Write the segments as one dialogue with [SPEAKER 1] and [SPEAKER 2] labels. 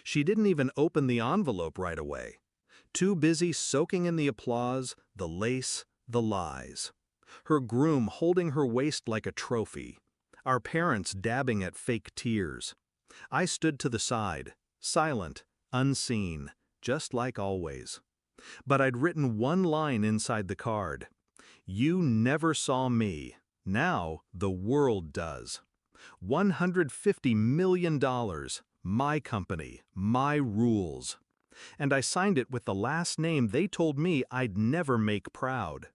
[SPEAKER 1] She didn't even open the envelope right away. Too busy soaking in the applause, the lace, the lies. Her groom holding her waist like a trophy. Our parents dabbing at fake tears. I stood to the side, silent, unseen, just like always. But I'd written one line inside the card. You never saw me. Now the world does. $150 million. My company, my rules. And I signed it with the last name they told me I'd never make proud.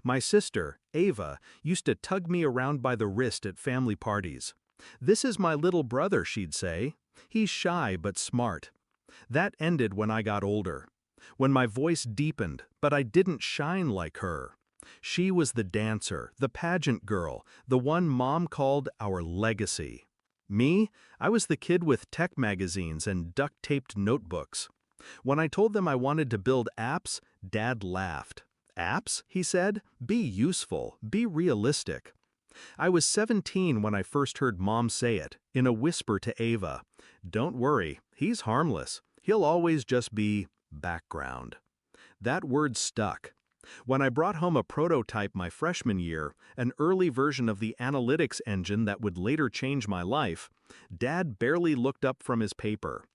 [SPEAKER 1] My sister, Ava, used to tug me around by the wrist at family parties. This is my little brother, she'd say. He's shy but smart. That ended when I got older. When my voice deepened, but I didn't shine like her. She was the dancer, the pageant girl, the one Mom called our legacy. Me, I was the kid with tech magazines and duct-taped notebooks. When I told them I wanted to build apps, Dad laughed. Apps, he said, be useful, be realistic. I was 17 when I first heard Mom say it, in a whisper to Ava. Don't worry, he's harmless. He'll always just be background. That word stuck. When I brought home a prototype my freshman year, an early version of the analytics engine that would later change my life, Dad barely looked up from his paper.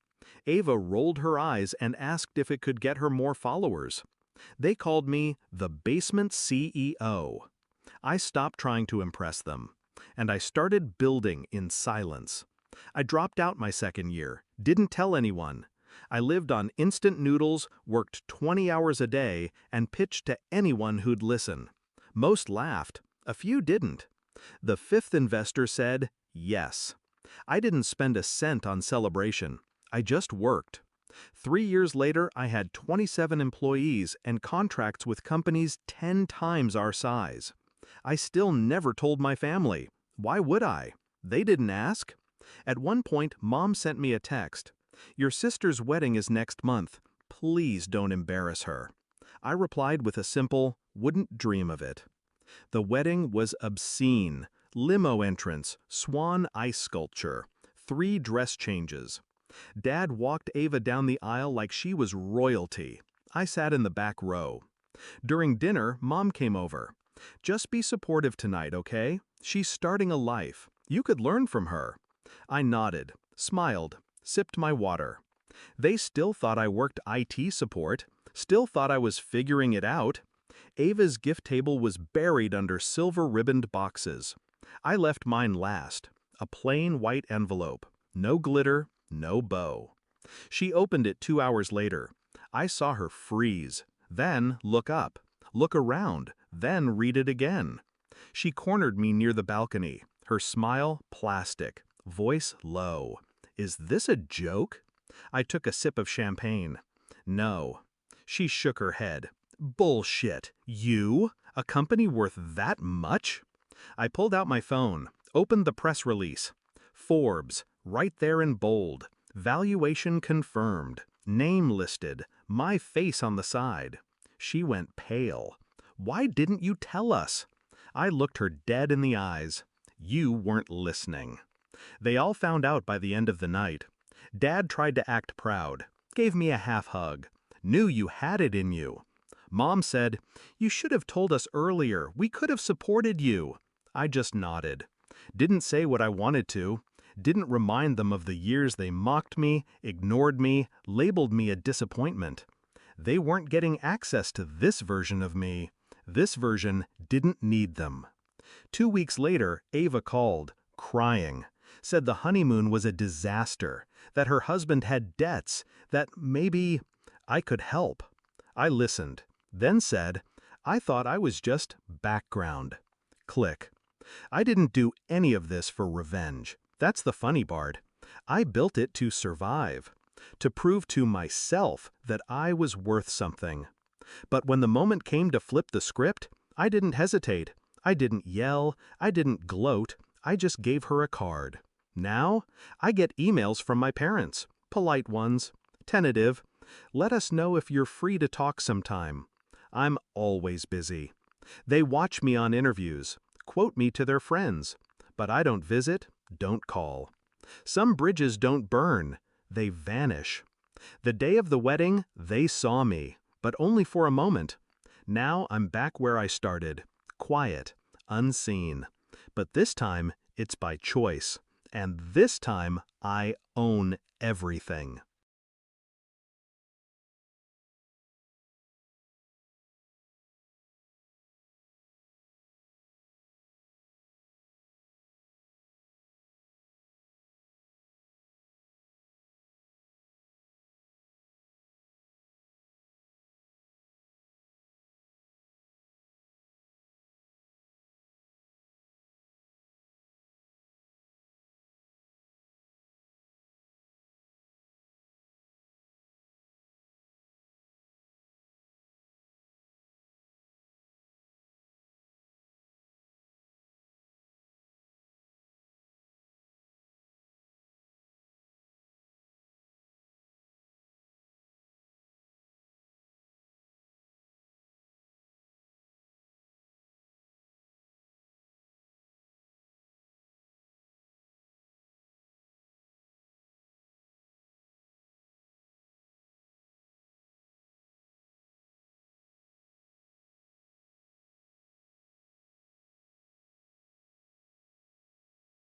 [SPEAKER 1] Ava rolled her eyes and asked if it could get her more followers. They called me the basement CEO. I stopped trying to impress them, and I started building in silence. I dropped out my second year, didn't tell anyone. I lived on instant noodles, worked 20 hours a day, and pitched to anyone who'd listen. Most laughed, a few didn't. The fifth investor said yes. I didn't spend a cent on celebration. I just worked. 3 years later, I had 27 employees and contracts with companies 10 times our size. I still never told my family. Why would I? They didn't ask. At one point, Mom sent me a text. Your sister's wedding is next month. Please don't embarrass her. I replied with a simple, wouldn't dream of it. The wedding was obscene. Limo entrance, swan ice sculpture, 3 dress changes. Dad walked Ava down the aisle like she was royalty. I sat in the back row. During dinner, Mom came over. Just be supportive tonight, okay? She's starting a life. You could learn from her. I nodded, smiled, sipped my water. They still thought I worked IT support, still thought I was figuring it out. Ava's gift table was buried under silver-ribboned boxes. I left mine last, a plain white envelope. No glitter, no bow. She opened it 2 hours later. I saw her freeze, then look up, look around, then read it again. She cornered me near the balcony, her smile plastic, voice low. Is this a joke? I took a sip of champagne. No. She shook her head. Bullshit. You? A company worth that much? I pulled out my phone, opened the press release. Forbes, right there in bold. Valuation confirmed. Name listed. My face on the side. She went pale. Why didn't you tell us? I looked her dead in the eyes. You weren't listening. They all found out by the end of the night. Dad tried to act proud, gave me a half hug, knew you had it in you. Mom said, you should have told us earlier, we could have supported you. I just nodded. Didn't say what I wanted to, didn't remind them of the years they mocked me, ignored me, labeled me a disappointment. They weren't getting access to this version of me. This version didn't need them. 2 weeks later, Ava called, crying. Said the honeymoon was a disaster, that her husband had debts, that maybe I could help. I listened, then said, I thought I was just background. Click. I didn't do any of this for revenge. That's the funny part. I built it to survive, to prove to myself that I was worth something. But when the moment came to flip the script, I didn't hesitate. I didn't yell. I didn't gloat. I just gave her a card. Now, I get emails from my parents, polite ones, tentative. Let us know if you're free to talk sometime. I'm always busy. They watch me on interviews, quote me to their friends, but I don't visit, don't call. Some bridges don't burn, they vanish. The day of the wedding, they saw me, but only for a moment. Now I'm back where I started, quiet, unseen. But this time, it's by choice. And this time, I own everything.